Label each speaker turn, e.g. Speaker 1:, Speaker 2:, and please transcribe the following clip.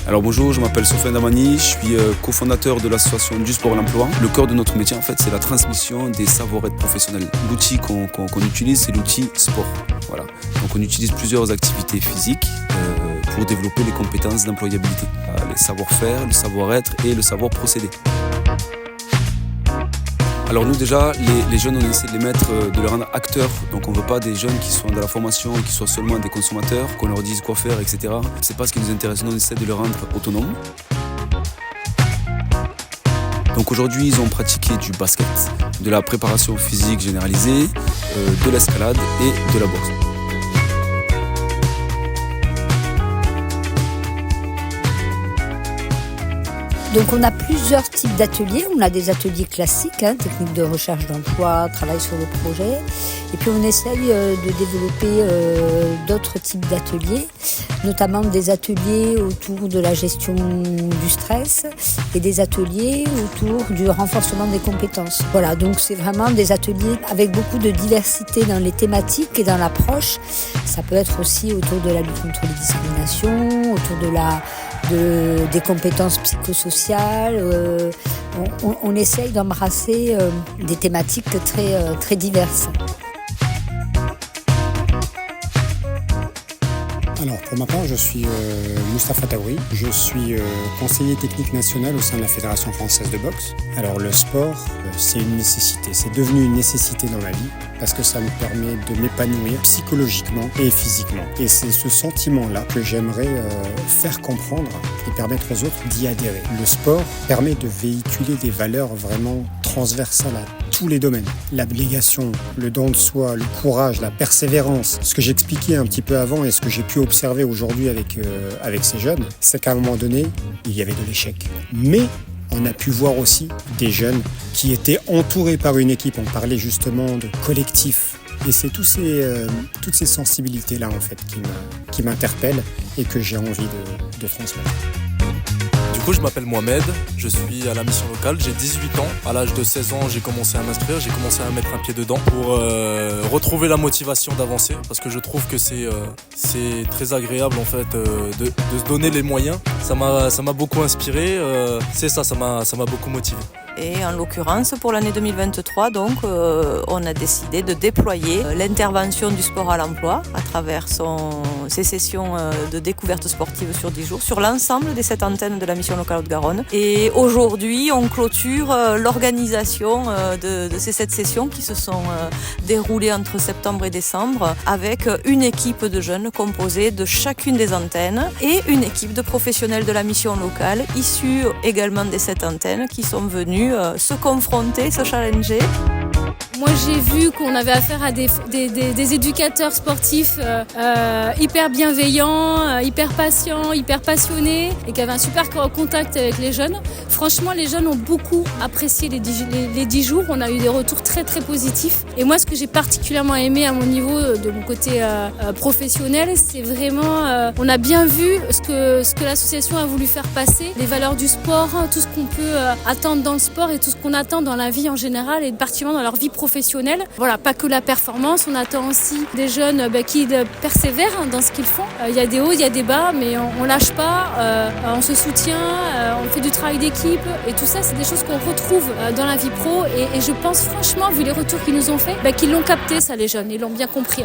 Speaker 1: Alors bonjour, je m'appelle Sofiane Damani, je suis cofondateur de l'association du sport à l'emploi. Le cœur de notre métier en fait, c'est la transmission des savoir-être professionnels. L'outil qu'on utilise, c'est l'outil sport. Voilà. Donc on utilise plusieurs activités physiques pour développer les compétences d'employabilité. Les savoir-faire, le savoir-être et le savoir-procéder. Alors nous déjà, les jeunes, on essaie de les mettre, de les rendre acteurs. Donc on ne veut pas des jeunes qui soient dans la formation et qui soient seulement des consommateurs, qu'on leur dise quoi faire, etc. C'est pas ce qui nous intéresse, nous on essaie de les rendre autonomes. Donc aujourd'hui, ils ont pratiqué du basket, de la préparation physique généralisée, de l'escalade et de la boxe.
Speaker 2: Donc on a plusieurs types d'ateliers. On a des ateliers classiques, techniques de recherche d'emploi, travail sur le projet. Et puis on essaye de développer d'autres types d'ateliers, notamment des ateliers autour de la gestion du stress et des ateliers autour du renforcement des compétences. Voilà, donc c'est vraiment des ateliers avec beaucoup de diversité dans les thématiques et dans l'approche. Ça peut être aussi autour de la lutte contre les discriminations, autour des compétences psychosociales. On essaye d'embrasser des thématiques très diverses.
Speaker 3: Alors pour ma part, je suis Moustapha Taouri, je suis conseiller technique national au sein de la Fédération française de boxe. Alors le sport, c'est une nécessité, c'est devenu une nécessité dans ma vie parce que ça me permet de m'épanouir psychologiquement et physiquement. Et c'est ce sentiment-là que j'aimerais faire comprendre et permettre aux autres d'y adhérer. Le sport permet de véhiculer des valeurs vraiment transversales à tous les domaines. L'abnégation, le don de soi, le courage, la persévérance. Ce que j'expliquais un petit peu avant et ce que j'ai pu observer aujourd'hui avec ces jeunes, c'est qu'à un moment donné, il y avait de l'échec. Mais on a pu voir aussi des jeunes qui étaient entourés par une équipe. On parlait justement de collectif. Et c'est toutes ces sensibilités-là en fait qui m'interpellent et que j'ai envie de transmettre.
Speaker 4: Du coup, je m'appelle Mohamed, je suis à la mission locale, j'ai 18 ans. À l'âge de 16 ans, j'ai commencé à m'instruire, j'ai commencé à mettre un pied dedans pour retrouver la motivation d'avancer parce que je trouve que c'est très agréable en fait de se donner les moyens. Ça m'a beaucoup inspiré, ça m'a beaucoup motivé.
Speaker 5: Et en l'occurrence, pour l'année 2023, donc, on a décidé de déployer l'intervention du sport à l'emploi à travers ses sessions de découverte sportive sur 10 jours sur l'ensemble des 7 antennes de la mission locale Haute-Garonne. Et aujourd'hui, on clôture l'organisation de ces 7 sessions qui se sont déroulées entre septembre et décembre avec une équipe de jeunes composée de chacune des antennes et une équipe de professionnels de la mission locale issus également des 7 antennes qui sont venus se confronter, se challenger.
Speaker 6: Moi, j'ai vu qu'on avait affaire à des éducateurs sportifs hyper bienveillants, hyper patients, hyper passionnés et qui avaient un super contact avec les jeunes. Franchement, les jeunes ont beaucoup apprécié les 10 jours. On a eu des retours très, très positifs. Et moi, ce que j'ai particulièrement aimé à mon niveau, de mon côté professionnel, c'est vraiment... on a bien vu ce que l'association a voulu faire passer, les valeurs du sport, tout ce qu'on peut attendre dans le sport et tout ce qu'on attend dans la vie en général et particulièrement dans leur vie professionnelle. Voilà, pas que la performance, on attend aussi des jeunes qui persévèrent dans ce qu'ils font. Il y a des hauts, il y a des bas, mais on lâche pas, on se soutient, on fait du travail d'équipe et tout ça, c'est des choses qu'on retrouve dans la vie pro et je pense franchement, vu les retours qu'ils nous ont fait, qu'ils l'ont capté ça les jeunes, ils l'ont bien compris.